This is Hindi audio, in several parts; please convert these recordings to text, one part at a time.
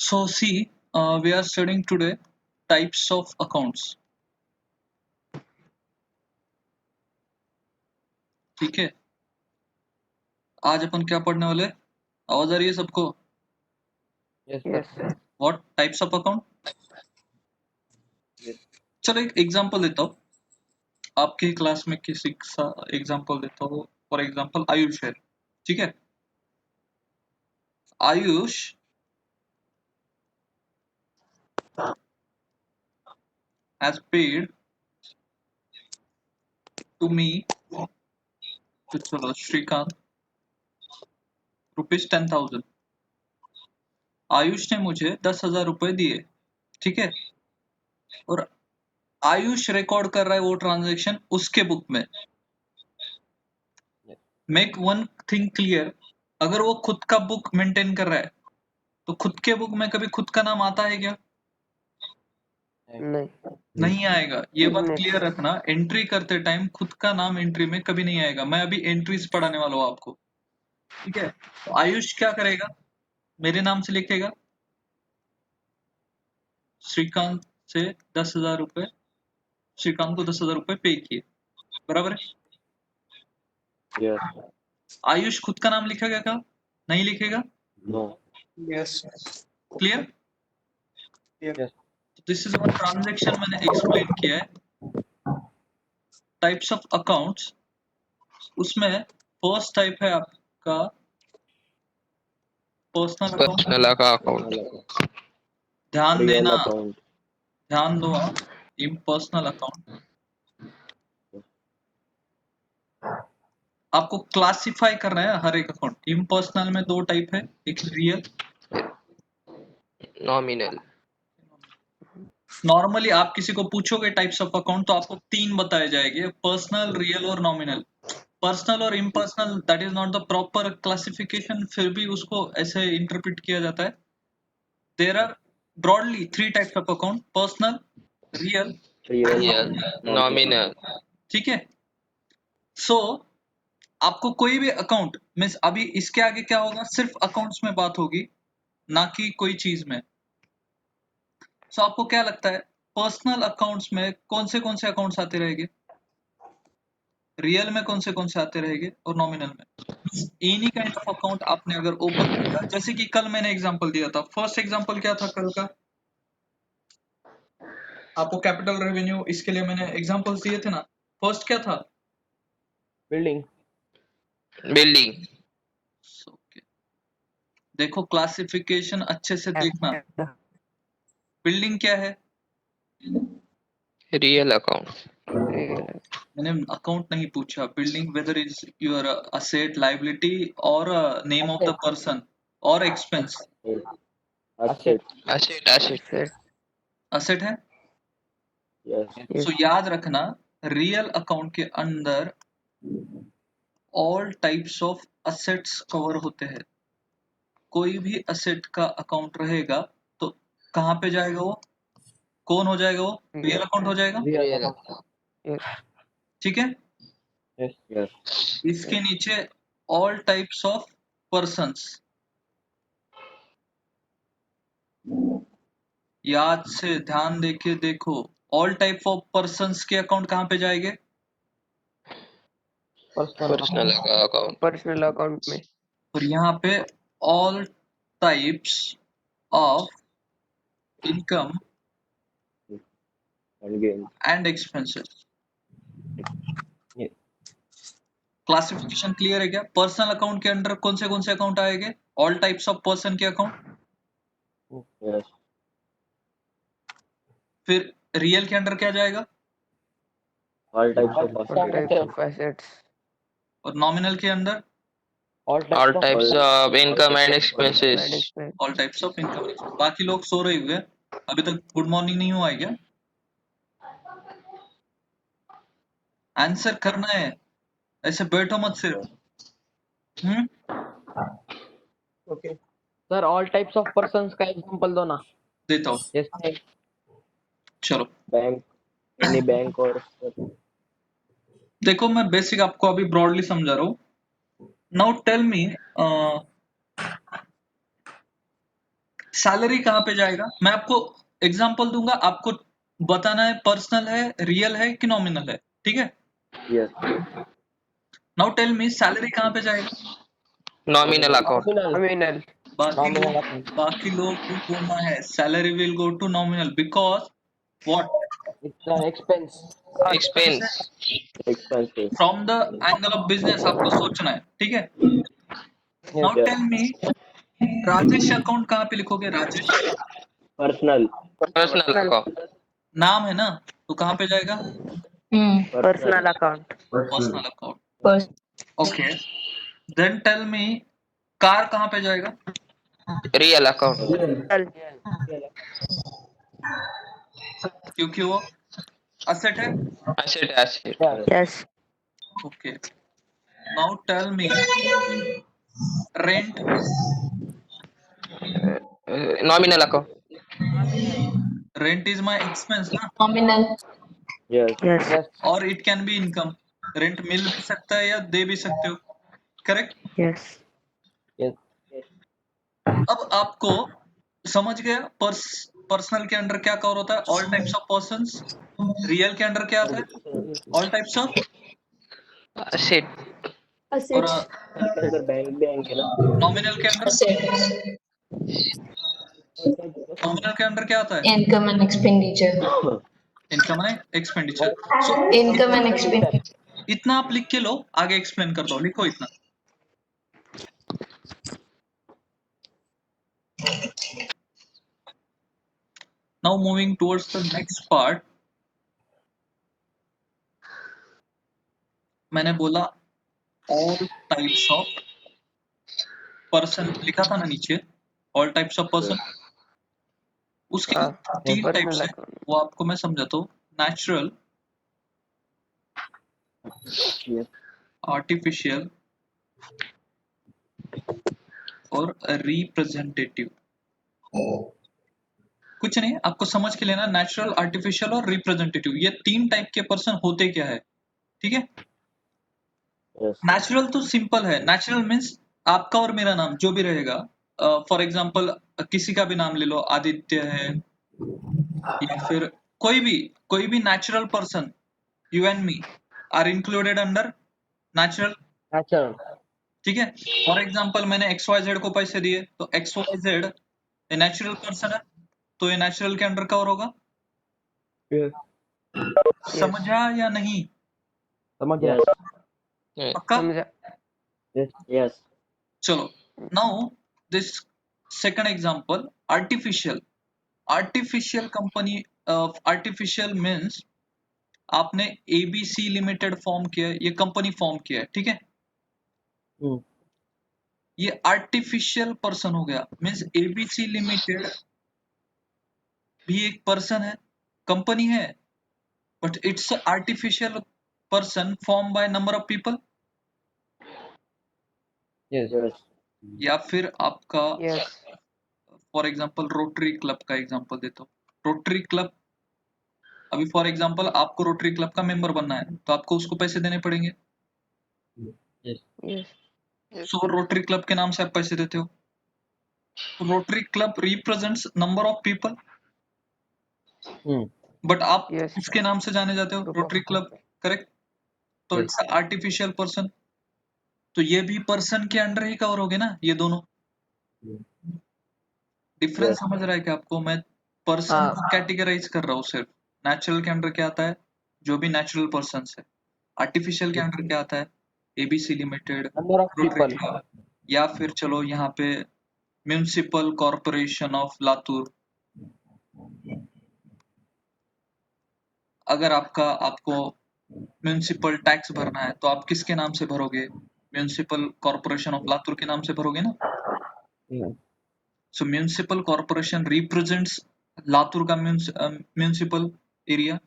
So see, we are studying today types of accounts. ठीक है, आज अपन क्या पढ़ने वाले? आवाज आ रही है सबको? Yes, Yes, sir. sir. What types of account? Yes. चलो एक एग्जांपल देता हूँ. आपकी क्लास में किसी का एग्जांपल देता हूँ. फॉर एग्जांपल आयुष है, ठीक है? Ayush has paid to me, तो चलो श्रीकांत ₹10,000. आयुष ने मुझे 10,000 रुपए दिए, ठीक है? और आयुष रिकॉर्ड कर रहा है वो ट्रांजैक्शन उसके बुक में. मेक वन थिंग क्लियर, अगर वो खुद का बुक मेंटेन कर रहा है तो खुद के बुक में कभी खुद का नाम आता है क्या? नहीं. नहीं आएगा. ये बात नहीं. क्लियर रखना, एंट्री करते टाइम खुद का नाम एंट्री में कभी नहीं आएगा. मैं अभी एंट्रीज पढ़ाने वाला हूँ आपको, ठीक है? तो आयुष क्या करेगा? मेरे नाम से लिखेगा श्रीकांत से 10,000 रुपए, श्रीकांत को 10,000 रुपए पे किए, बराबर है? Yes. आयुष खुद का नाम लिखेगा क्या? नहीं लिखेगा. No. Yes. Clear? Yes. This is one transaction मैंने एक्सप्लेन किया है. टाइप्स ऑफ अकाउंट्स, उसमें फर्स्ट टाइप है आपका पर्सनल अकाउंट. पर्सनल का अकाउंट. ध्यान Real देना, account. ध्यान दो आप. इम्पर्सनल अकाउंट आपको क्लासिफाई करना है हर एक अकाउंट. इम्पर्सनल में दो टाइप है, एक रियल. नॉमिनल. नॉर्मली आप किसी को पूछोगे टाइप्स ऑफ अकाउंट तो आपको तीन बताए जाएंगे, पर्सनल, रियल और नॉमिनल. पर्सनल और impersonal that is not the proper classification, फिर भी उसको ऐसे इंटरप्रेट किया जाता है. There are broadly three types of account: personal, real, real, nominal. ठीक है? सो आपको कोई भी अकाउंट मीन्स, अभी इसके आगे क्या होगा, सिर्फ अकाउंट्स में बात होगी, ना कि कोई चीज में. सो आपको क्या लगता है पर्सनल अकाउंट्स में कौन से अकाउंट्स आते रहेंगे, रियल में कौन से आते रहेंगे, और नॉमिनल में? एनी काइंड ऑफ अकाउंट आपने अगर ओपन किया, जैसे कि कल मैंने एग्जांपल दिया था. फर्स्ट एग्जांपल क्या था कल का? आपको कैपिटल रेवेन्यू, इसके लिए मैंने एग्जांपल्स दिए थे ना. फर्स्ट क्या था? Building. बिल्डिंग. Okay. देखो क्लासिफिकेशन अच्छे से देखना. बिल्डिंग क्या है? Real account. मैंने अकाउंट नहीं पूछा. Building whether is your asset, liability और नेम ऑफ द पर्सन और expense. Asset. Asset. Asset. Asset है. Yes. सो याद रखना, रियल अकाउंट के अंदर all types of assets cover होते हैं. कोई भी असेट का अकाउंट रहेगा तो कहाँ पे जाएगा वो? कौन हो जाएगा वो? रियल अकाउंट हो जाएगा, रियल. ठीक है? Yes. Yes. इसके नीचे ऑल टाइप्स ऑफ पर्सन्स. याद से ध्यान देके देखो, ऑल टाइप ऑफ पर्सन्स के अकाउंट कहाँ पे जाएंगे? पर्सनल का अकाउंट. पर्सनल अकाउंट में. और यहाँ पे all types of income And gain. And expenses. Yes. Classification clear है क्या? पर्सनल अकाउंट के अंदर कौन से अकाउंट आएंगे? ऑल टाइप्स ऑफ पर्सन के अकाउंट. Yes. फिर रियल के अंदर क्या जाएगा? All types of All assets. types of assets. और नॉमिनल के अंदर All all types of income and And expenses. expense. All types of income. बाकी लोग सो रहे हुए, अभी तक गुड मॉर्निंग नहीं हुआ है क्या? आंसर करना है, ऐसे बैठो मत सिर्फ. Okay sir, all types of persons का एग्जांपल दो ना. देता हूँ, जैसे चलो. Bank. Any bank or. देखो मैं बेसिक आपको अभी ब्रॉडली समझा रहा हूँ. नाउ टेल मी, सैलरी कहाँ पे जाएगा? मैं आपको एग्जांपल दूंगा, आपको बताना है पर्सनल है, रियल है कि नॉमिनल है, ठीक है? Yes. Now tell me salary कहाँ पे जाएगा? Nominal Nominal. account. Nominal. Nominal. Nominal account. बाकी लोग भी बोलना है salary will go to nominal because what? It's an expense. Expense है। Expense. Expenses. From the angle of business आपको सोचना है, ठीक है? Yes. Now Yes. Tell me Rajesh account कहाँ पे लिखोगे? Rajesh Personal. Personal Personal. account. नाम है ना, तो कहाँ पे जाएगा? Personal. Personal account. Personal account. Okay, then tell me car कहाँ पे जाएगा? Real account. Real. क्योंकि वो असेट है। Asset, asset. Yeah. Yes. Okay, now tell me rent. Nominal account. Rent is my expense ना, Nominal. Yes. Yes. Yes. और it can be income. Rent मिल भी सकता है या दे भी सकते हो, करेक्ट? Yes. Yes. अब आपको समझ गया पर्सनल के अंडर क्या कवर होता है? All types of persons. Real के अंडर क्या आता है? All types of. Asset. और Assets. इसके अंदर बैंक है ना? नॉमिनल के अंडर, Asset. नॉमिनल के अंडर क्या आता है? Income and expenditure. इनकम है, expenditure. So Income and expenditure. इतना आप लिख के लो, आगे एक्सप्लेन कर दो, लिखो इतना। Now moving towards the next part. मैंने बोला ऑल टाइप्स ऑफ पर्सन, लिखा था ना नीचे, ऑल टाइप्स ऑफ पर्सन। उसके हाँ, तीन personal टाइप्स है, account. वो आपको मैं समझाता हूँ। Natural, Yes. आर्टिफिशियल और रिप्रेजेंटेटिव। कुछ नहीं, आपको समझ के लेना नेचुरल, आर्टिफिशियल और रिप्रेजेंटेटिव, ये तीन टाइप के पर्सन होते क्या है, ठीक है? Yes. नेचुरल तो सिंपल है। नेचुरल मीन्स आपका और मेरा नाम जो भी रहेगा। फॉर एग्जाम्पल किसी का भी नाम ले लो, आदित्य है या फिर कोई भी natural person, you and me are included under natural, Natural. ठीक है? फॉर एग्जाम्पल मैंने XYZ को पैसे दिए, तो XYZ ये नेचुरल पर्सन है, तो ये नेचुरल के अंडर कवर होगा। Yes. Yes. समझा या नहीं? समझ गया. Yes. पक्का? समझा. Yes. Yes. चलो, now this second example, artificial. Artificial company, artificial means आपने ABC लिमिटेड फॉर्म किया है, ये कंपनी फॉर्म किया है, ठीक है? Hmm. ये आर्टिफिशियल पर्सन हो गया। मीन्स ABC लिमिटेड भी एक पर्सन है, कंपनी है, but it's artificial person form by number of people. Yes. Yes. या फिर आपका Yes. For example rotary club का एग्जांपल देता हूँ। रोटरी क्लब, अभी फॉर एग्जांपल आपको रोटरी क्लब का मेंबर बनना है, तो आपको उसको पैसे देने पड़ेंगे। Yes. Yes. सो रोटरी क्लब के नाम से आप पैसे देते हो। Rotary club represents number of people, Hmm. But आप Yes. किसके नाम से जाने जाते हो? Group of rotary club, correct? तो Yes. It's artificial person. तो ये भी पर्सन के अंडर ही कवर हो गए ना, ये दोनों। Difference Yes. समझ रहा है कि आपको? मैं पर्सन हाँ. को कैटेगराइज कर रहा हूँ सिर्फ। नेचुरल के अंडर क्या आता है? जो भी नेचुरल पर्सन है। आर्टिफिशियल के अंडर क्या आता है? ABC limited, Number of rotary people. Club, या फिर चलो यहाँ पे म्युनिसिपल कॉर्पोरेशन ऑफ लातूर। अगर आपको म्युनिसिपल टैक्स भरना है, तो आप किसके नाम से भरोगे? म्युनिसिपल कॉर्पोरेशन ऑफ लातूर के नाम से भरोगे ना। Yeah. सो म्युनिसिपल कॉर्पोरेशन रिप्रेजेंट्स लातूर का municipal area.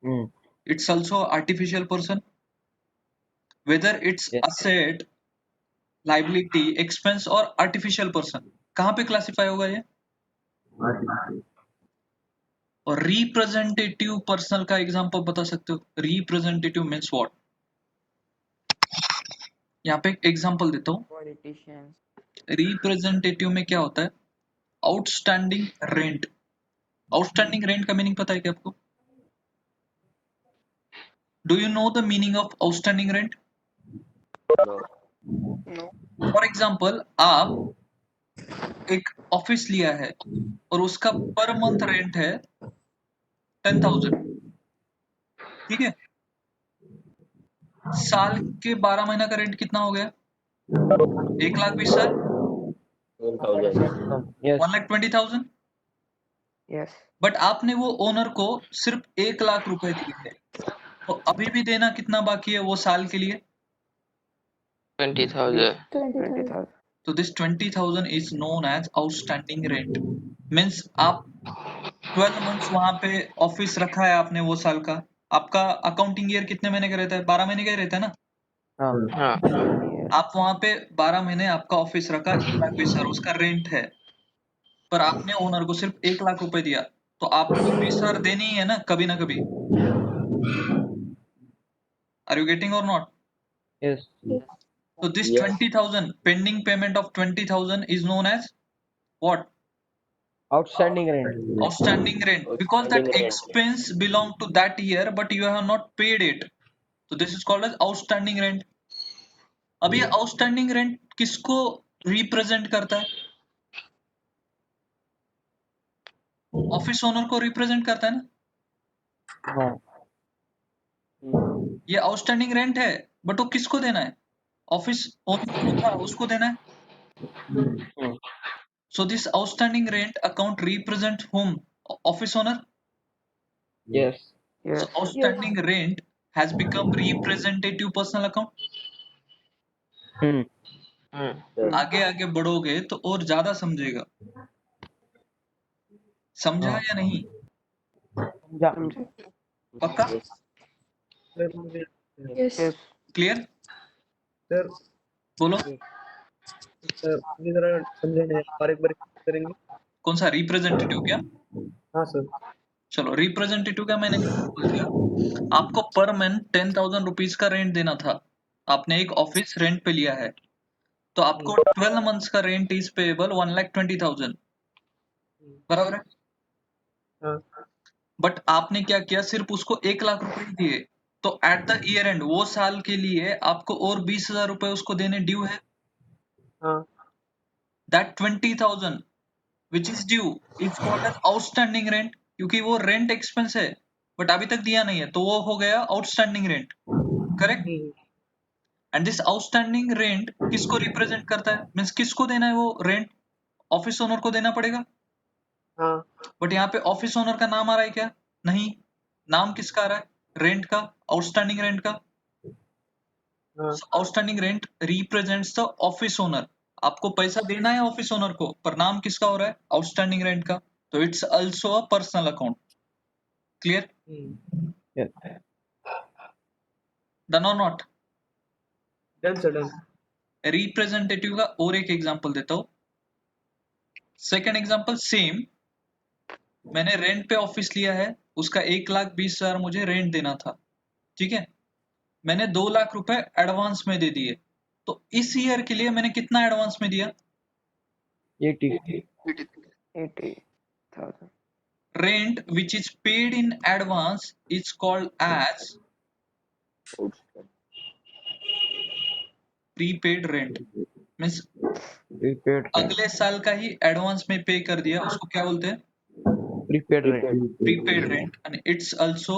Hmm. It's also artificial person, whether it's Yes. asset, liability, expense और artificial person, कहाँ पे क्लासिफाई होगा ये? और रिप्रेजेंटेटिव पर्सनल का एग्जांपल बता सकते हो? Representative means what? यहाँ पे एग्जांपल देता हूँ। Politicians. रिप्रेजेंटेटिव में क्या होता है? Outstanding rent. आउटस्टैंडिंग रेंट का मीनिंग पता है क्या आपको? Do you know the meaning of outstanding rent? No. For example, आप एक ऑफिस लिया है और उसका पर मंथ रेंट है 10,000, ठीक है? साल के 12 महीना का रेंट कितना हो गया? 1,20,000, 1,000. Yes. 1,20,000। Yes. बट आपने वो ओनर को सिर्फ 1,00,000 रुपए दिए थे, तो अभी भी देना कितना बाकी है वो साल के लिए? 20,000. 20,000. तो this 20,000 is known as outstanding rent. Means आप 12 मंथ्स वहां पे ऑफिस रखा है आपने वो साल का। आपका अकाउंटिंग ईयर कितने महीने का रहता है? 12 महीने का ही रहता है ना? हाँ. हाँ. Yes. आप वहां पे 12 महीने आपका ऑफिस रखा, 1,20,000 उसका रेंट है, पर आपने ओनर को सिर्फ 1,00,000 रुपए दिया, तो आपको 20,000 देनी ही है ना कभी ना कभी। आर यू गेटिंग और not? Yes. So this Yes. 20,000 pending payment of 20,000 is known as what? Outstanding rent. Outstanding rent, because that Outstanding rent. expense belong to that year but you have not paid it, so this is called as outstanding rent. अब ये outstanding rent किसको represent करता है? ऑफिस ओनर को represent करता है ना? हाँ. ये outstanding rent है, but वो किसको देना है? ऑफिस ओनर को था उसको देना है। So this outstanding rent account represent whom? Office owner. Yes. Yes. So outstanding rent has become representative personal account. Hmm. Yes. आगे आगे बढ़ोगे तो और ज्यादा समझेगा। समझा हाँ. या नहीं? समझा. पक्का? Sir, Yes. Yes. Clear? sir, बोलो। sir, मुझे जरा समझा नहीं, और एक बार करेंगे? कौन सा रिप्रेजेंटेटिव क्या? हाँ सर. चलो, रिप्रेजेंटेटिव का मैंने बोल दिया। आपको पर मंथ 10,000 रुपीज का रेंट देना था। आपने एक ऑफिस रेंट पे लिया है, तो आपको 12 मंथ्स का रेंट इज पेएबल 1,20,000, बराबर है? हाँ. बट आपने क्या किया, सिर्फ उसको 1,00,000 रुपए ही दिए, तो एट द ईयर एंड वो साल के लिए आपको और 20,000 रुपए उसको देने ड्यू है। हाँ. That 20,000 which is due is called as outstanding rent, क्योंकि वो रेंट एक्सपेंस है बट अभी तक दिया नहीं है, तो वो हो गया outstanding rent. Correct? And this outstanding rent किसको रिप्रेजेंट करता है? मीन्स किसको देना है वो रेंट? ऑफिस ओनर को देना पड़ेगा। हाँ. बट यहाँ पे ऑफिस ओनर का नाम आ रहा है क्या? नहीं। नाम किसका आ रहा है? रेंट का, आउटस्टैंडिंग रेंट का। हाँ. Outstanding rent represents the office owner. आपको पैसा देना है ऑफिस ओनर को, पर नाम किसका हो रहा है? आउटस्टैंडिंग रेंट का। तो it's also a personal account. Clear? Yes. Done और not? Done sir, done. Representative का और एक एग्जांपल देता हूं। सेकंड एग्जांपल सेम, मैंने रेंट पे ऑफिस लिया है, उसका 1,20,000 मुझे रेंट देना था, ठीक है? मैंने 2,00,000 रुपए एडवांस में दे दिए, तो इस ईयर के लिए मैंने कितना एडवांस में दिया? 80. 80,000. Rent which is paid in advance is called as prepaid rent. Means Prepaid rent. अगले साल का ही एडवांस में पे कर दिया, उसको क्या बोलते हैं? Prepaid rent. Prepaid rent, and it's also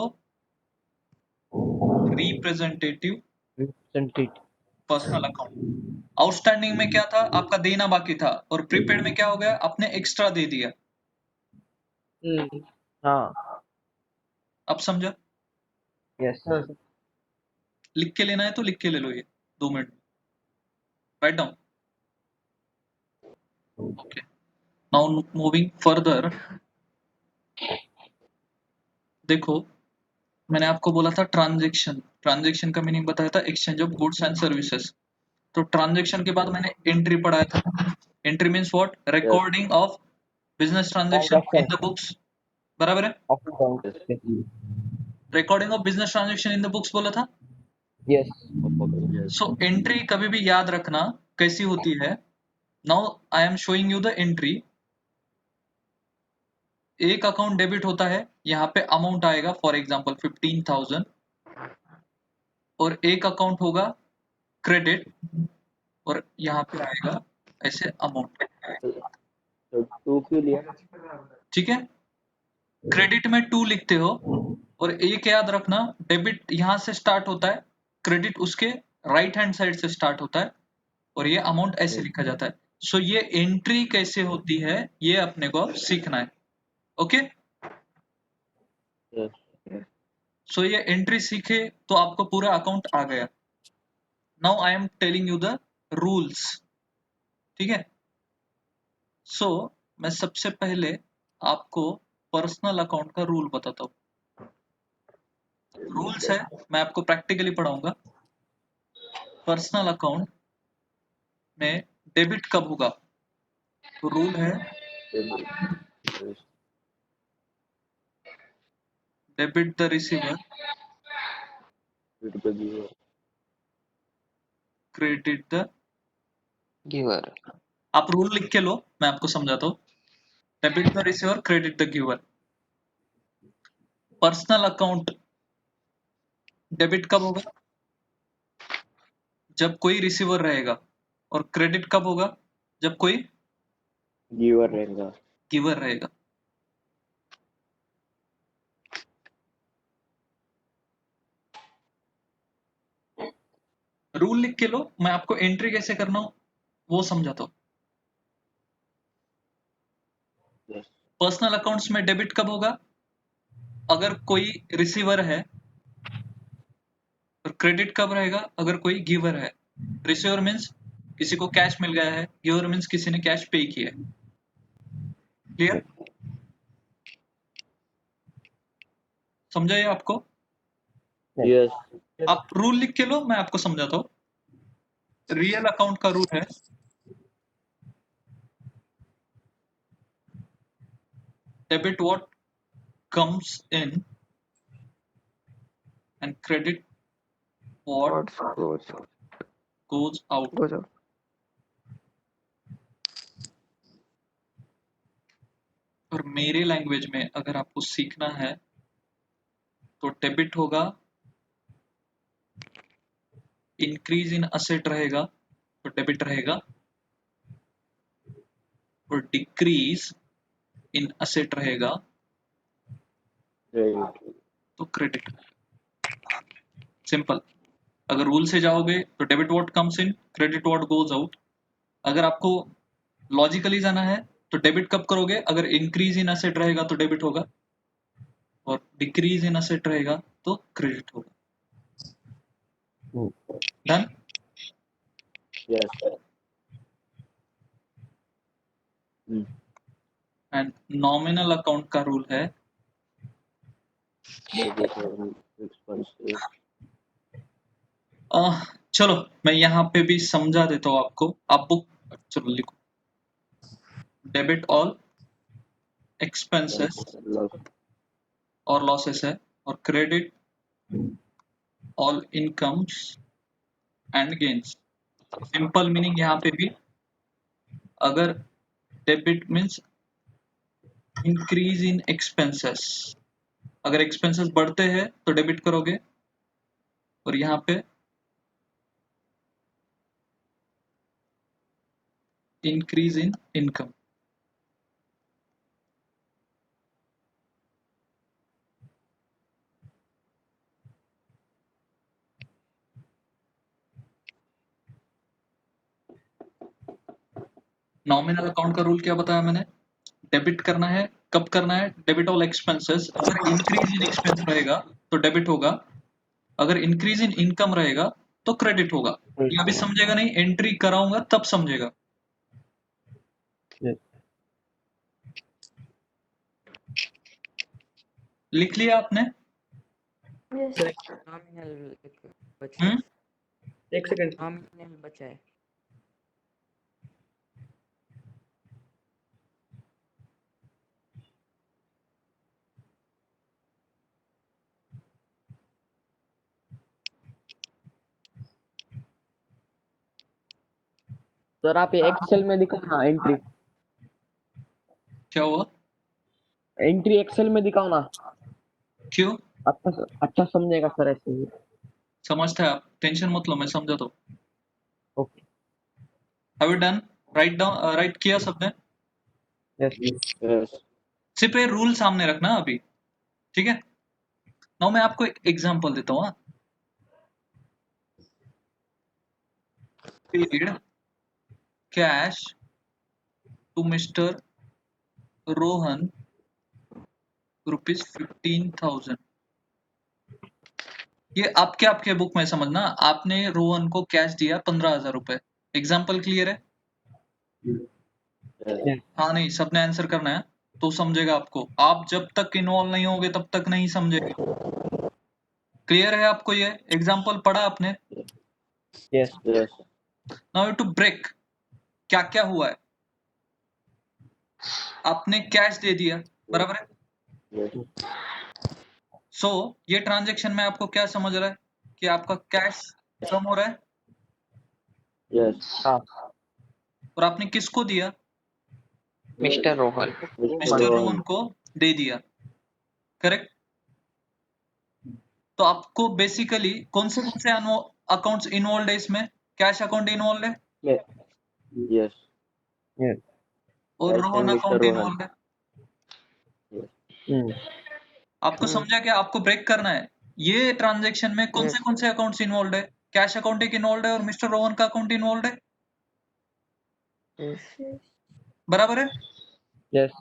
representative Representative. Personal account. Outstanding में क्या था? आपका देना बाकी था, और प्रीपेड में क्या हो गया? आपने एक्स्ट्रा दे दिया। हाँ. अब समझा? Yes. हाँ सर. लिख के लेना है तो लिख के ले लो, ये 2 minute write down. Okay, now moving further. देखो, मैंने आपको बोला था ट्रांजैक्शन। ट्रांजैक्शन का मीनिंग बताया था exchange of goods and services. तो ट्रांजैक्शन के बाद मैंने एंट्री पढ़ाया था। Entry means what? Recording of business transaction in the books, बराबर है? Office account. Recording of business transaction in the books बोला था। Yes. सो एंट्री कभी भी याद रखना कैसी होती है। Now I am showing you the entry. एक अकाउंट डेबिट होता है, यहाँ पे अमाउंट आएगा फॉर एग्जांपल 15,000, और एक अकाउंट होगा क्रेडिट, और यहाँ पे आएगा ऐसे अमाउंट। तो 2 क्यों लिया? ठीक है, क्रेडिट में 2 लिखते हो, और एक याद रखना, डेबिट यहाँ से स्टार्ट होता है, क्रेडिट उसके राइट हैंड साइड से स्टार्ट होता है, और ये अमाउंट ऐसे लिखा जाता है। सो ये एंट्री कैसे होती है ये अपने को अब सीखना है। Okay, Yes. सो ये एंट्री सीखे तो आपको पूरा अकाउंट आ गया। Now I am telling you the rules. ठीक है, सो मैं सबसे पहले आपको पर्सनल अकाउंट का रूल बताता हूँ। रूल्स है, मैं आपको प्रैक्टिकली पढ़ाऊंगा। पर्सनल अकाउंट में डेबिट कब होगा, तो रूल है Yes. Debit the receiver, It will be credit the. Giver. आप रूल लिख के लो, मैं आपको समझाता हूँ। Debit the receiver, credit the giver. Personal account debit कब होगा, जब कोई रिसीवर रहेगा, और क्रेडिट कब होगा, जब कोई giver रहेगा। गिवर रहेगा। रूल लिख के लो, मैं आपको एंट्री कैसे करना हो वो समझाता हूँ। Yes. पर्सनल अकाउंट्स में डेबिट कब होगा, अगर कोई रिसीवर है, और क्रेडिट कब रहेगा, अगर कोई गिवर है। रिसीवर मीन्स किसी को कैश मिल गया है, गिवर मीन्स किसी ने कैश पे किया है। क्लियर, समझा ये आपको? Yes. आप रूल लिख के लो, मैं आपको समझाता हूँ। रियल अकाउंट का रूल है debit what comes in and credit what What goes out। goes out? और मेरे लैंग्वेज में अगर आपको सीखना है तो डेबिट होगा, इंक्रीज इन असेट रहेगा तो डेबिट रहेगा, और डिक्रीज इन असेट रहेगा Right. तो क्रेडिट। सिंपल। अगर रूल से जाओगे तो debit what comes in, credit what goes out. अगर आपको लॉजिकली जाना है तो डेबिट कब करोगे, अगर इंक्रीज इन असेट रहेगा तो डेबिट होगा, और डिक्रीज इन असेट रहेगा तो क्रेडिट होगा। Done. Yes. And nominal account का रूल है Debit और expenses. चलो मैं यहाँ पे भी समझा देता हूँ आपको। आप बुक चलो लिखो, डेबिट ऑल एक्सपेंसेस Loss. और लॉसेस है, और credit all incomes and gains. Simple meaning यहाँ पे भी, अगर debit means increase in expenses, अगर एक्सपेंसेस बढ़ते हैं तो डेबिट करोगे, और यहाँ पे increase in income. Nominal account का रूल क्या बताया मैंने, डेबिट करना है, कब करना है, डेबिट ऑल एक्सपेंसेस। अगर इंक्रीज इन एक्सपेंस रहेगा तो डेबिट होगा, अगर इंक्रीज इन इनकम रहेगा तो क्रेडिट होगा। ये अभी समझेगा नहीं, एंट्री कराऊंगा तब समझेगा। Yes. लिख लिया आपने? Yes. Nominal बचा है. हम्म, एक सेकंड। Nominal बचा है. सर आप ये एक्सेल में दिखाना एंट्री. क्या हुआ? एंट्री एक्सेल में दिखाओ ना, क्यों? अच्छा समझेगा सर ऐसे ही। समझते हैं आप, टेंशन मत लो, मैं समझा तो। Okay. Have you done? Right किया सबने? यस। सिर्फ ये रूल सामने रखना अभी, ठीक है? नाउ मैं आपको एक एग्जांपल देता हूँ। Paid cash to mister Rohan ₹15,000। ये आपके आपके बुक में समझना, आपने रोहन को कैश दिया 15,000 रुपए। एग्जाम्पल क्लियर है? हाँ नहीं, सबने आंसर करना है तो समझेगा आपको। आप जब तक इन्वॉल्व नहीं होगे तब तक नहीं समझेगा। क्लियर है आपको? ये एग्जाम्पल पढ़ा आपने? यस। नाउ टू ब्रेक, क्या क्या हुआ है? आपने कैश दे दिया, बराबर है? सो ये ट्रांजैक्शन में आपको क्या समझ रहा है कि आपका कैश कम हो रहा है, हाँ। और आपने किसको दिया? मिस्टर रोहन। मिस्टर रोहन को दे दिया, करेक्ट? तो आपको बेसिकली कौन से अकाउंट्स इन्वॉल्व है इसमें? कैश अकाउंट इन्वॉल्व है यस। और रोहन अकाउंट इन्वॉल्व है। आपको समझा क्या? आपको ब्रेक करना है। ये ट्रांजैक्शन में कौन से अकाउंट्स इन्वॉल्व है? कैश अकाउंट एक इन्वॉल्व है और मिस्टर रोहन का अकाउंट इन्वॉल्व है, बराबर है? यस।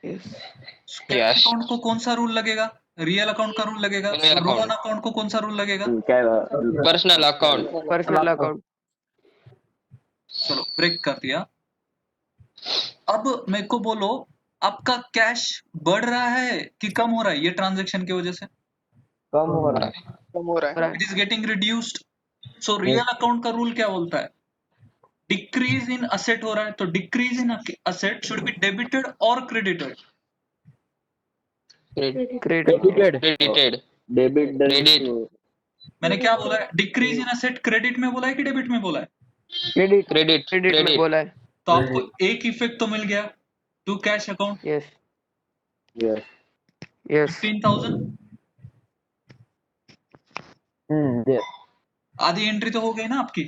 कैश अकाउंट को कौन सा रूल लगेगा? रियल अकाउंट का रूल लगेगा। Real और रोहन account. अकाउंट को कौन सा रूल लगेगा? Personal account. Personal account. चलो ब्रेक कर दिया। अब मेरे को बोलो, आपका कैश बढ़ रहा है कि कम हो रहा है ये ट्रांजैक्शन की वजह से? कम हो रहा है। It is getting reduced. So real account का रूल क्या बोलता है? डिक्रीज इन असेट हो रहा है, तो decrease in asset should be debited और क्रेडिटेड। क्रेडिटेड। क्रेडिट। मैंने क्या बोला है? डिक्रीज इन असेट क्रेडिट में बोला है कि डेबिट में बोला है? क्रेडिट। क्रेडिट। क्रेडिट में बोला है। तो आपको एक इफेक्ट तो मिल गया टू कैश अकाउंट, यस। 15,000। आधी एंट्री तो हो गई ना आपकी।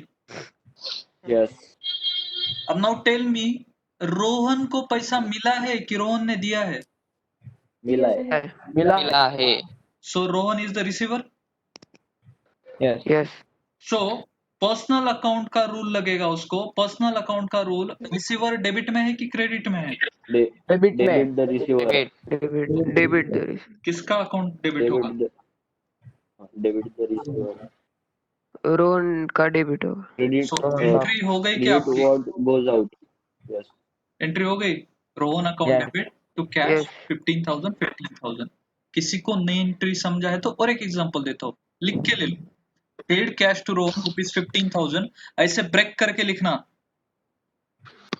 अब नाउ टेल मी, रोहन को पैसा मिला है कि रोहन ने दिया है? मिला है। So Rohan is the receiver. Yes. So personal account का रूल लगेगा उसको। पर्सनल अकाउंट का रूल, रिसीवर डेबिट में है कि क्रेडिट में है? डेबिट में। डेबिट किसका अकाउंट डेबिट होगा? रोहन का डेबिट होगा। सो एंट्री हो गई क्या आपकी? एंट्री हो गई, Rohan account debit to cash 15,000। किसी को नई एंट्री समझा है तो और एक एग्जांपल देता हूँ, लिख के ले लो। Paid cash to Rohan ₹15,000। ऐसे ब्रेक करके लिखना,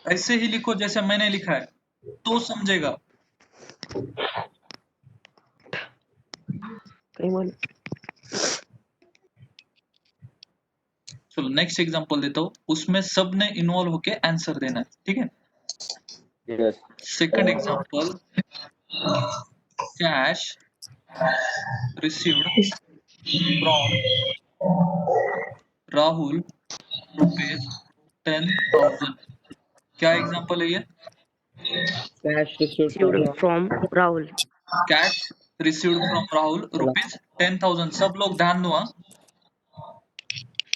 ऐसे ही लिखो जैसे मैंने लिखा है तो समझेगा। चलो नेक्स्ट एग्जांपल देता हूँ, उसमें सबने इन्वॉल्व होके आंसर देना है, ठीक है? Second example, cash received from Rahul ₹10,000। क्या एग्जांपल है ये? Cash received from Rahul. Cash received from Rahul ₹10,000। सब लोग ध्यान दो।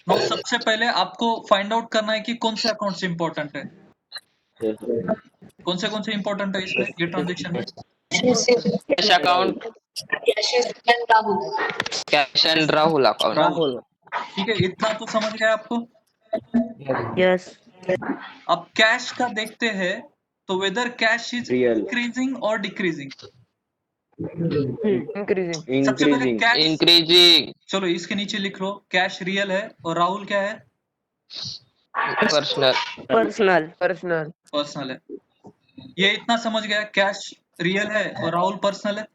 नाउ सबसे पहले आपको फाइंड आउट करना है कि कौन से अकाउंट से इंपॉर्टेंट है। कौन से इंपॉर्टेंट है इसमें, ये ट्रांजैक्शन में? Cash account. Cash and Rahul account. Rahul. ठीक है, इतना तो समझ गए आपको? यस। अब कैश का देखते हैं तो वेदर कैश इज इंक्रीजिंग और डिक्रीजिंग। इंक्रीजिंग। सबसे पहले कैश, इंक्रीजिंग। चलो इसके नीचे लिख लो, कैश रियल है और राहुल क्या है? पर्सनल। पर्सनल है। ये इतना समझ गया, कैश रियल है और राहुल पर्सनल है,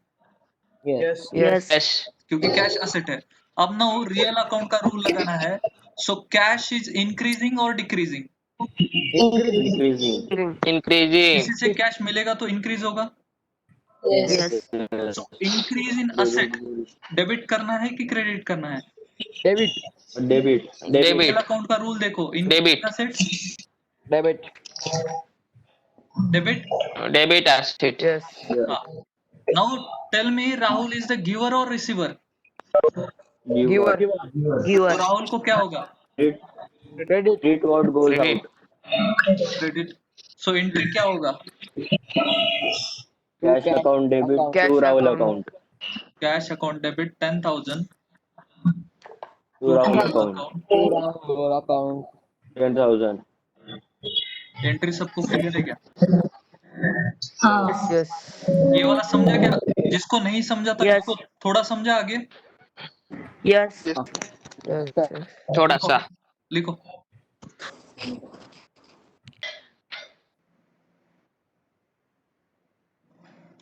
यस। क्योंकि कैश असेट है। अब ना रियल अकाउंट का रूल लगाना है। सो कैश इज इंक्रीजिंग और डिक्रीजिंग? इंक्रीजिंग। किसी से कैश मिलेगा तो इंक्रीज होगा, Yes. So increase in asset debit करना है कि क्रेडिट करना है? डेबिट डेबिट रियल अकाउंट का रूल देखो, increase in debit asset debit debit. Debit asset Yes. Now tell me, Rahul is the giver or receiver? Giver तो Giver. राहुल को क्या होगा? Credit credit credit. So entry क्या होगा? Cash account Cash account. Cash account debit 10,000 to Rahul account. Account 10,000 entry सबको क्लियर है क्या? Yes. Yes. ये वाला समझा क्या? जिसको नहीं समझा था Yes. इसको थोड़ा समझा आगे. Yes. Yes. थोड़ा लिखो सा लिखो.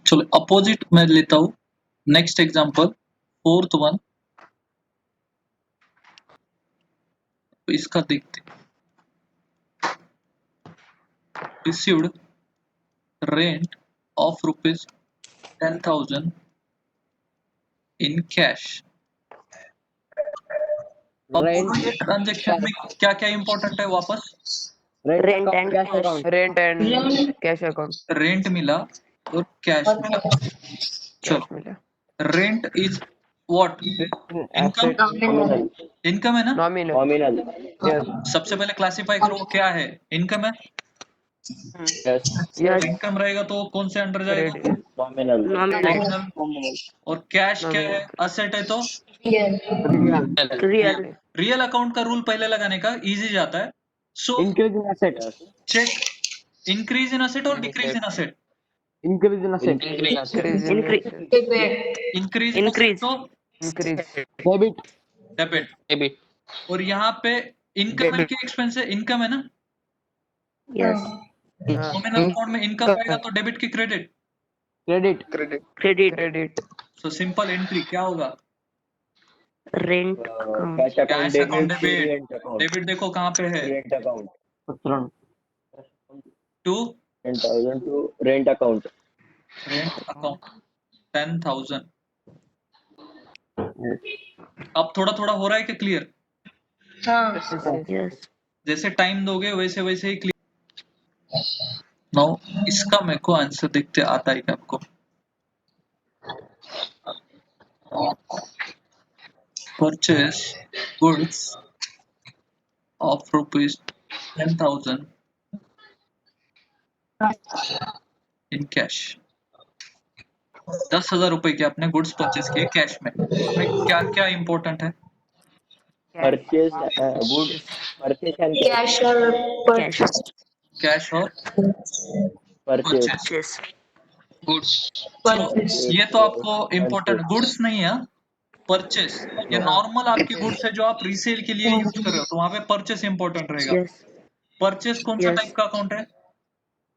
चलो अपोजिट मैं लेता हूँ. Next example, fourth one. तो इसका देखते. Received rent of rupees 10,000 in cash. अब रेंट ये ट्रांजेक्शन में क्या क्या इंपॉर्टेंट है? वापस Rent and cash cash. Account Rent and cash account. Rent मिला और कैश मिला. Cash चलो मिला. Rent is what? Income. Income है ना? Nominal. सबसे पहले क्लासिफाई करो क्या है. इनकम है. Yes. इनकम रहेगा तो कौन से अंडर जाएगा? Credit. Nominal nominal. और कैश क्या है? असेट है तो Real. रियल अकाउंट का रूल पहले लगाने का इजी जाता है. So increase in asset check increase in asset और decrease in asset. Increase in asset Increase. Increase in asset Increase. तो Increase. Debit debit. डेबिट और यहाँ पे इनकम है कि एक्सपेंस है? इनकम है ना? Yes. नॉमिनल अकाउंट में इनकम आएगा तो डेबिट की credit. Credit Credit. So simple entry क्या होगा? Rent account. Cash account debit. Debit देखो कहाँ पे है? पत्रन to 10,000 to rent account. Rent account 10,000. अब थोड़ा थोड़ा हो रहा है कि क्लियर? Yes. जैसे टाइम दोगे वैसे वैसे ही क्लियर. नो इसका मेरे को आंसर देखते आता है क्या आपको? Purchase goods of rupees 10,000 in cash. 10,000 रुपए के आपने गुड्स परचेस किए कैश में. उसमें क्या क्या इंपॉर्टेंट है? Purchase good purchase and cash और Cash. कैश और purchase. परचेस. Yes. परचेस ये तो आपको इम्पोर्टेंट गुड्स नहीं है. परचेस ये नॉर्मल आपकी गुड्स है जो आप रीसेल के लिए यूज कर रहे हो, तो वहां पे परचेस इंपॉर्टेंट रहेगा. Yes. परचेस कौन सा Yes. टाइप का अकाउंट है?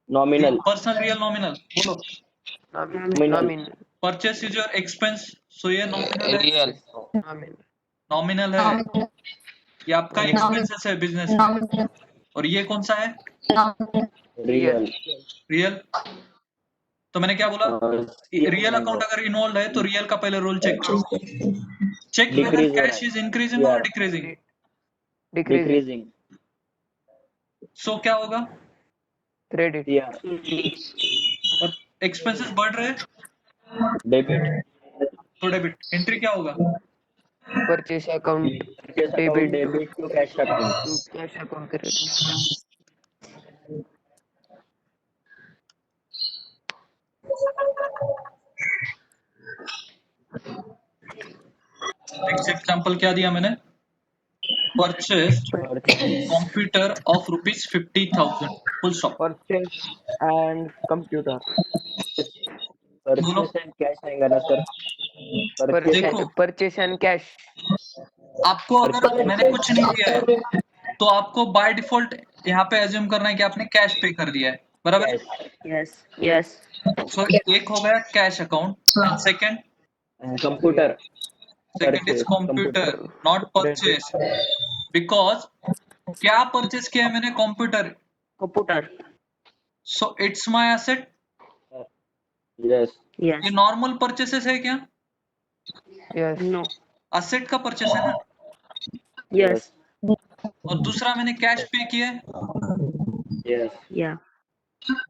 Nominal. Personal real nominal. बोलो. Nominal. Purchase is your expense. So ये नॉमिनल है. Real. Nominal. नॉमिनल है. ये आपका एक्सपेंसेस है बिजनेस में. और ये कौन सा है? Real. रियल. तो मैंने क्या बोला? रियल अकाउंट अगर इन्वॉल्व है तो रियल का पहले रोल चेक करो. चेक वेदर Decrease हो रहा कैश है. इज इंक्रीजिंग और डिक्रीजिंग. Decreasing. सो क्या होगा? Credit. Yeah. और एक्सपेंसेस बढ़ रहे हैं Debit. तो डेबिट. एंट्री क्या होगा? Purchase account. Purchase account debit to cash account. Cash account. Credit. Next example क्या दिया मैंने? Purchase computer of rupees 50,000. Full stop. Purchase and computer Purchase and cash आएगा ना सर? देखो Purchase and cash. आपको अगर मैंने कुछ नहीं दिया है तो आपको बाय डिफॉल्ट यहाँ पे एज्यूम करना है कि आपने कैश पे कर दिया है. बराबर. Yes. Yes. सो एक हो गया cash account and second Computer. Is computer not purchase. Because क्या परचेस किया है मैंने? Computer. Computer. So it's my asset. Yes. Yes. ये नॉर्मल परचेसेस है क्या? Yes. No. असेट का परचेस है ना? Yes. और दूसरा मैंने कैश पे किया है, Yes. Yeah.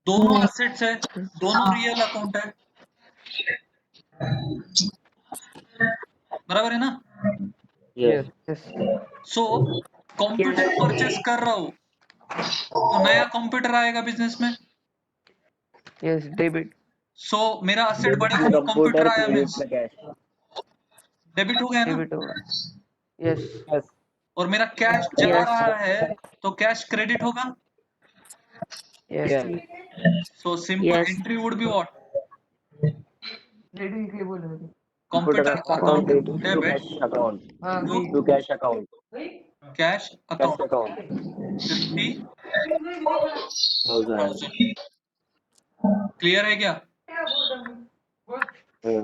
दोनों असेट्स है, दोनों रियल अकाउंट है, बराबर है ना? Yes. Yes. So computer purchase कर रहा हूँ तो नया कंप्यूटर आएगा बिजनेस में, Yes. Debit. सो मेरा असेट Debit बढ़ेगा to तो computer, कंप्यूटर आया credit means the cash. Debit हो गया ना? Debit होगा. Yes. Yes. और मेरा कैश जा Yes. रहा है तो कैश क्रेडिट होगा, Yes. Yeah. So simple Yes. Entry would be what? Computer computer account account debit to debit cash account. To To cash account. Cash Cash account account. 50,000। Thousand. Clear है क्या? Yes.